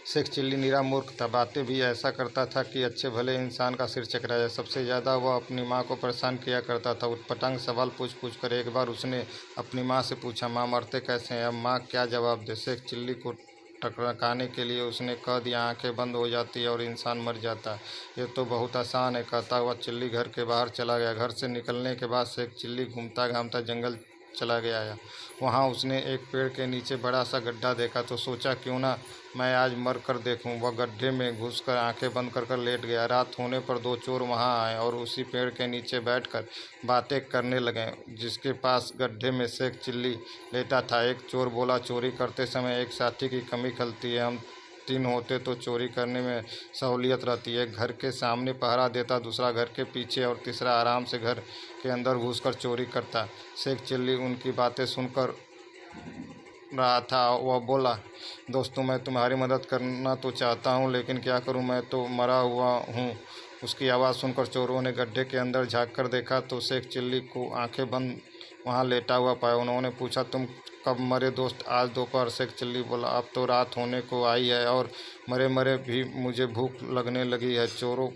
Sheikh chilli निरा मूर्ख था, बातें भी ऐसा करता था कि अच्छे भले इंसान का सिर चकरा जाए। सबसे ज़्यादा वह अपनी माँ को परेशान किया करता था। उटपटांग सवाल पूछ पूछ कर एक बार उसने अपनी माँ से पूछा, माँ मरते कैसे हैं? अब माँ क्या जवाब दे। शेख चिल्ली को टकराने के लिए उसने कह दिया, आंखें बंद हो जाती है और इंसान मर जाता है। ये तो बहुत आसान है। कहता हुआ चिल्ली घर के बाहर चला गया। घर से निकलने के बाद शेख चिल्ली घूमता घामता जंगल चला गया। वहाँ उसने एक पेड़ के नीचे बड़ा सा गड्ढा देखा तो सोचा, क्यों ना मैं आज मर कर देखूं। वह गड्ढे में घुसकर आंखें बंद कर लेट गया। रात होने पर दो चोर वहां आए और उसी पेड़ के नीचे बैठकर बातें करने लगे, जिसके पास गड्ढे में शेख चिल्ली लेटा था। एक चोर बोला, चोरी करते समय एक साथी की कमी खलती है। हम तीन होते तो चोरी करने में सहूलियत रहती है। एक घर के सामने पहरा देता, दूसरा घर के पीछे और तीसरा आराम से घर के अंदर घुसकर चोरी करता। शेख चिल्ली उनकी बातें सुनकर रहा था। वह बोला, दोस्तों मैं तुम्हारी मदद करना तो चाहता हूँ, लेकिन क्या करूँ, मैं तो मरा हुआ हूँ। उसकी आवाज़ सुनकर चोरों ने गड्ढे के अंदर झाँक कर देखा तो शेख चिल्ली को आंखें बंद वहाँ लेटा हुआ पाया। उन्होंने पूछा, तुम कब मरे दोस्त? आज दोपहर। शेख चिल्ली बोला, अब तो रात होने को आई है और मरे मरे भी मुझे भूख लगने लगी है। चोरों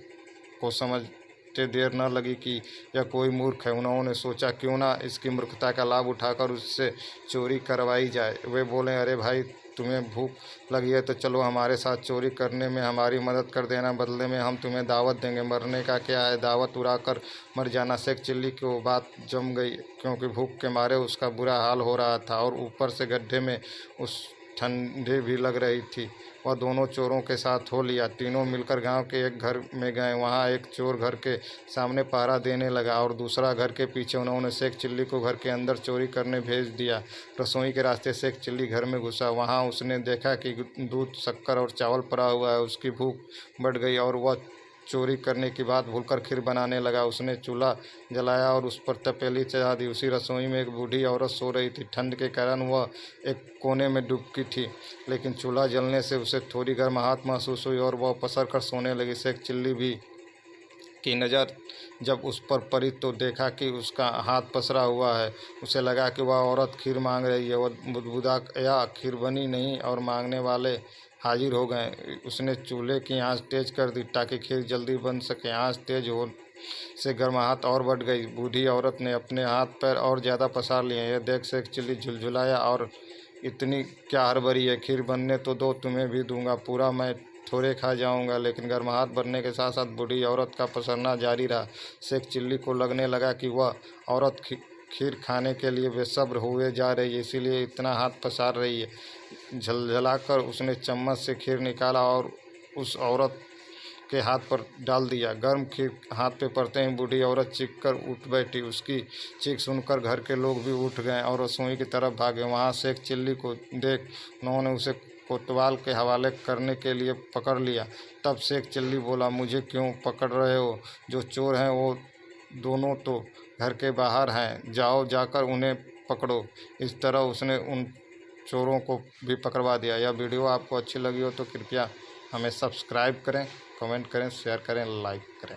को समझते देर न लगी कि यह कोई मूर्ख है। उन्होंने सोचा, क्यों ना इसकी मूर्खता का लाभ उठाकर उससे चोरी करवाई जाए। वे बोले, अरे भाई, तुम्हें भूख लगी है तो चलो हमारे साथ चोरी करने में हमारी मदद कर देना, बदले में हम तुम्हें दावत देंगे। मरने का क्या है, दावत उड़ाकर मर जाना। शेख चिल्ली की वो बात जम गई, क्योंकि भूख के मारे उसका बुरा हाल हो रहा था और ऊपर से गड्ढे में उस ठंडी भी लग रही थी। वह दोनों चोरों के साथ हो लिया। तीनों मिलकर गांव के एक घर में गए। वहां एक चोर घर के सामने पहरा देने लगा और दूसरा घर के पीछे। उन्होंने शेख चिल्ली को घर के अंदर चोरी करने भेज दिया। रसोई के रास्ते शेख चिल्ली घर में घुसा। वहां उसने देखा कि दूध, शक्कर और चावल पड़ा हुआ है। उसकी भूख बढ़ गई और वह चोरी करने की बात भूलकर खीर बनाने लगा। उसने चूल्हा जलाया और उस पर तपेली चढ़ा दी। उसी रसोई में एक बूढ़ी औरत सो रही थी। ठंड के कारण वह एक कोने में डुबकी थी, लेकिन चूल्हा जलने से उसे थोड़ी गर्माहट महसूस हुई और वह पसर कर सोने लगी। शेख चिल्ली भी की नज़र जब उस पर पड़ी तो देखा कि उसका हाथ पसरा हुआ है। उसे लगा कि वह औरत खीर मांग रही है। वह बुदबुदाया, खीर बनी नहीं और मांगने वाले हाजिर हो गए। उसने चूल्हे की आंच तेज कर दी ताकि खीर जल्दी बन सके। आंच तेज हो से गर्माहट और बढ़ गई। बूढ़ी औरत ने अपने हाथ पैर और ज़्यादा पसार लिए। यह देख शेख चिल्ली झुलझुलाया और, इतनी क्या हड़बड़ी है, खीर बनने तो दो, तुम्हें भी दूंगा, पूरा मैं थोड़े खा जाऊंगा। लेकिन गर्माहट बढ़ने के साथ साथ बूढ़ी औरत का पसरना जारी रहा। शेख चिल्ली को लगने लगा कि वह औरत खीर खाने के लिए बेसब्र हुए जा रही है, इसीलिए इतना हाथ पसार रही है। झलझलाकर उसने चम्मच से खीर निकाला और उस औरत के हाथ पर डाल दिया। गर्म खीर हाथ पे पड़ते ही बूढ़ी औरत चीख कर उठ बैठी। उसकी चीख सुनकर घर के लोग भी उठ गए और रसोई की तरफ भागे। वहाँ शेख चिल्ली को देख उन्होंने उसे कोतवाल के हवाले करने के लिए पकड़ लिया। तब शेख चिल्ली बोला, मुझे क्यों पकड़ रहे हो? जो चोर हैं वो दोनों तो घर के बाहर हैं, जाओ जाकर उन्हें पकड़ो। इस तरह उसने उन चोरों को भी पकड़वा दिया। यह वीडियो आपको अच्छी लगी हो तो कृपया हमें सब्सक्राइब करें, कमेंट करें, शेयर करें, लाइक करें।